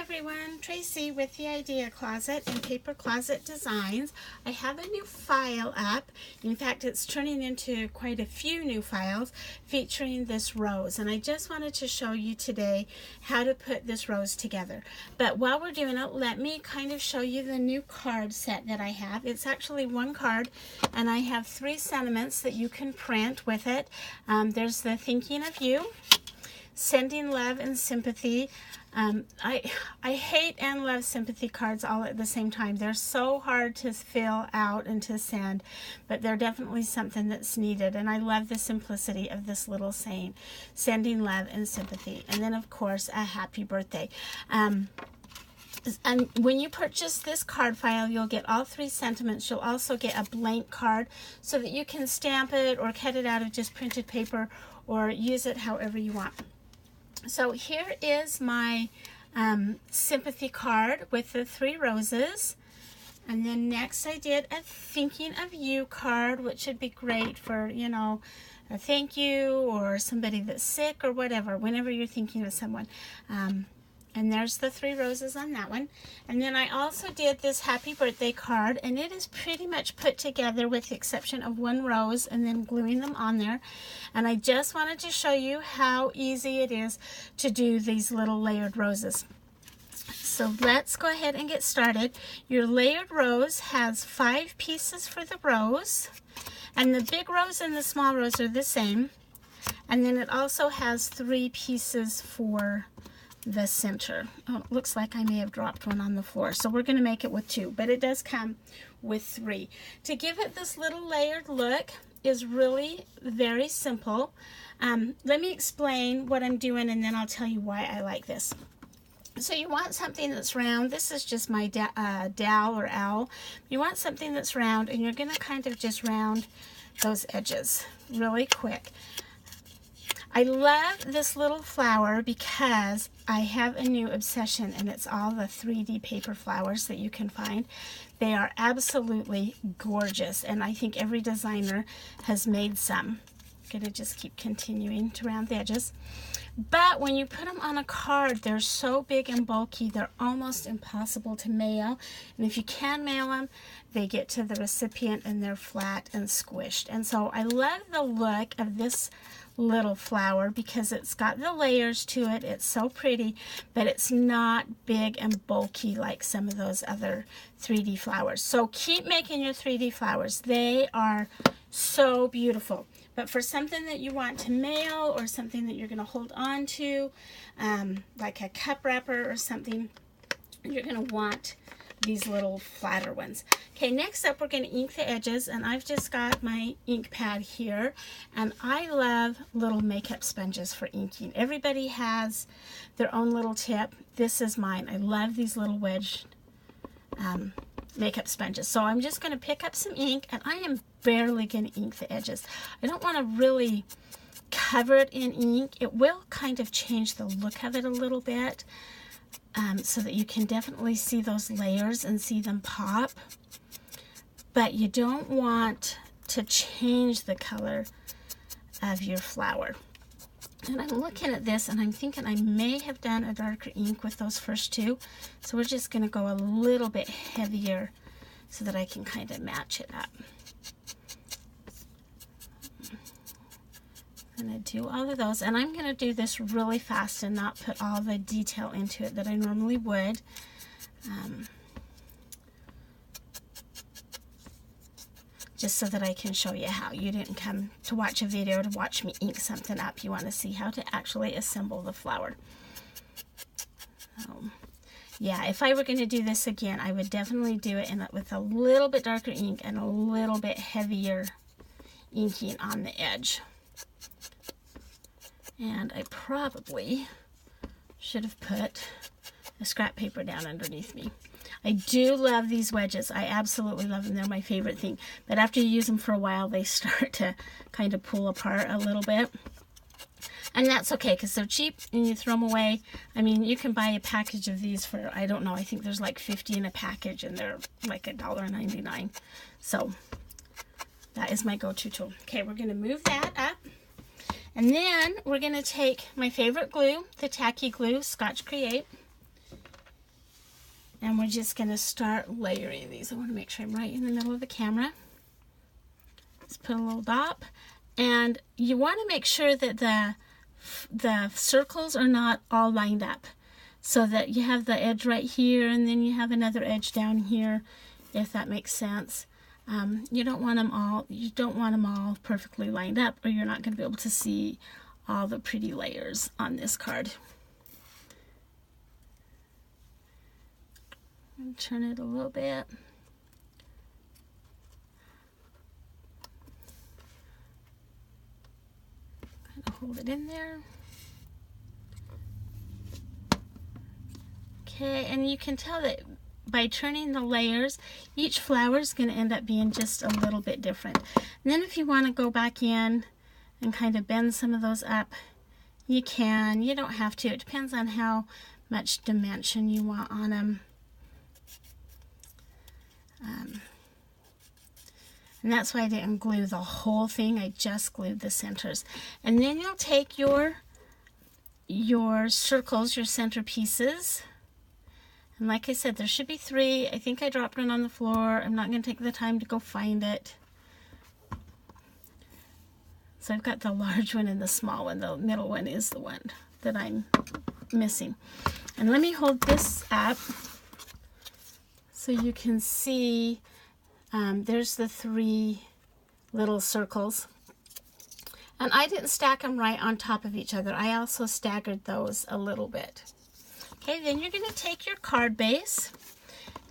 everyone, Tracy with the Idea Closet and Paper Closet Designs. I have a new file up. In fact, it's turning into quite a few new files featuring this rose, and I just wanted to show you today how to put this rose together. But while we're doing it, let me kind of show you the new card set that I have. It's actually one card, and I have 3 sentiments that you can print with it. There's the thinking of you, sending love and sympathy. I hate and love sympathy cards all at the same time. They're so hard to fill out and to send, but they're definitely something that's needed. And I love the simplicity of this little saying, sending love and sympathy. And then, of course, a happy birthday. And when you purchase this card file, you'll get all 3 sentiments. You'll also get a blank card so that you can stamp it or cut it out of just printed paper or use it however you want. So here is my sympathy card with the 3 roses. And then next I did a thinking of you card, which would be great for, you know, a thank you or somebody that's sick or whatever, whenever you're thinking of someone. And there's the 3 roses on that one. And then I also did this happy birthday card, and it is pretty much put together with the exception of 1 rose and then gluing them on there. And I just wanted to show you how easy it is to do these little layered roses. So let's go ahead and get started. Your layered rose has 5 pieces for the rose, and the big rose and the small rose are the same. And then it also has 3 pieces for the center. Oh, it looks like I may have dropped one on the floor, so we're going to make it with 2, but it does come with 3. To give it this little layered look is really very simple. Let me explain what I'm doing, and then I'll tell you why I like this. So you want something that's round. This is just my dowel or owl. You want something that's round, and you're going to kind of just round those edges really quick. I love this little flower because I have a new obsession, and it's all the 3D paper flowers that you can find. They are absolutely gorgeous, and I think every designer has made some. I'm going to just keep continuing to round the edges. But when you put them on a card, they're so big and bulky, they're almost impossible to mail. And if you can mail them, they get to the recipient and they're flat and squished. And so I love the look of this little flower because it's got the layers to it. It's so pretty, but it's not big and bulky like some of those other 3D flowers. So keep making your 3D flowers. They are so beautiful. But for something that you want to mail or something that you're going to hold on to, like a cup wrapper or something, you're going to want these little flatter ones. Okay, next up we're going to ink the edges, and I've just got my ink pad here, and I love little makeup sponges for inking. Everybody has their own little tip. This is mine. I love these little wedge makeup sponges. So I'm just going to pick up some ink, and I am barely going to ink the edges. I don't want to really cover it in ink. It will kind of change the look of it a little bit, so that you can definitely see those layers and see them pop. But you don't want to change the color of your flower. And I'm looking at this, and I'm thinking I may have done a darker ink with those first 2. So we're just going to go a little bit heavier so that I can kind of match it up. I'm going to do all of those, and I'm going to do this really fast and not put all the detail into it that I normally would. Just so that I can show you how. You didn't come to watch a video to watch me ink something up. You want to see how to actually assemble the flower. Yeah, if I were going to do this again, I would definitely do it with a little bit darker ink and a little bit heavier inking on the edge. And I probably should have put a scrap paper down underneath me. I do love these wedges. I absolutely love them. They're my favorite thing. But after you use them for a while, they start to kind of pull apart a little bit. And that's okay because they're cheap and you throw them away. I mean, you can buy a package of these for, I don't know, I think there's like 50 in a package, and they're like $1.99. So that is my go-to tool. Okay, we're going to move that up. And then we're going to take my favorite glue, the tacky glue, Scotch Create. And we're just going to start layering these. I want to make sure I'm right in the middle of the camera. Let's put a little dot. And you want to make sure that the circles are not all lined up, so that you have the edge right here and then you have another edge down here, if that makes sense. You don't want them all perfectly lined up, or you're not going to be able to see all the pretty layers on this card. And turn it a little bit. Kind of hold it in there. Okay, and you can tell that by turning the layers, each flower is going to end up being just a little bit different. And then if you want to go back in and kind of bend some of those up, you can. You don't have to. It depends on how much dimension you want on them. And that's why I didn't glue the whole thing. I just glued the centers. And then you'll take your circles, your center pieces. And like I said, there should be 3. I think I dropped one on the floor. I'm not going to take the time to go find it. So I've got the large one and the small one. The middle one is the one that I'm missing. And let me hold this up so you can see. There's the 3 little circles. And I didn't stack them right on top of each other. I also staggered those a little bit. Okay, then you're going to take your card base,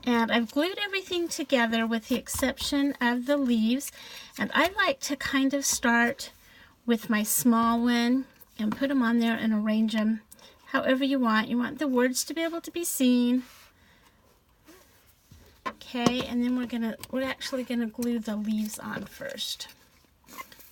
and I've glued everything together with the exception of the leaves. And I like to kind of start with my small one and put them on there and arrange them however you want. You want the words to be able to be seen. Okay, and then we're actually gonna glue the leaves on first.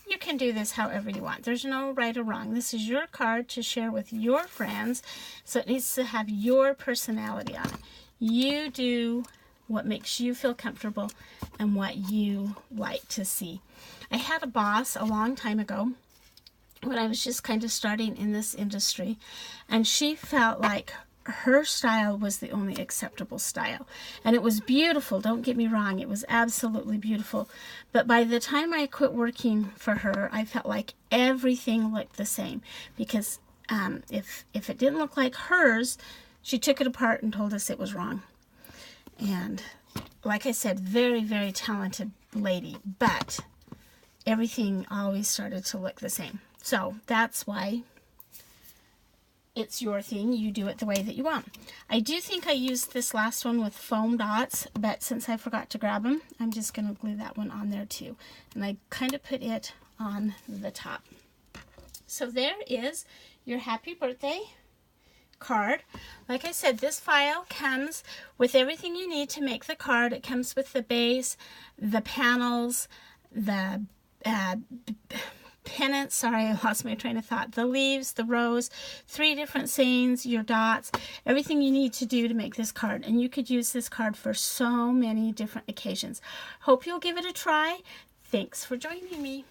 You can do this however you want. There's no right or wrong. This is your card to share with your friends, so it needs to have your personality on it. You do what makes you feel comfortable and what you like to see. I had a boss a long time ago when I was just kind of starting in this industry, and she felt like her style was the only acceptable style. And it was beautiful, don't get me wrong, it was absolutely beautiful. But by the time I quit working for her, I felt like everything looked the same. Because if it didn't look like hers, she took it apart and told us it was wrong. And like I said, very, very talented lady, but everything always started to look the same. So that's why it's your thing. You do it the way that you want. I do think I used this last one with foam dots, but since I forgot to grab them, I'm just going to glue that one on there too. And I kind of put it on the top. So there is your happy birthday card. Like I said, this file comes with everything you need to make the card. It comes with the base, the panels, the pennants, sorry, I lost my train of thought, the leaves, the rows, 3 different sayings, your dots, everything you need to do to make this card. And you could use this card for so many different occasions. Hope you'll give it a try. Thanks for joining me.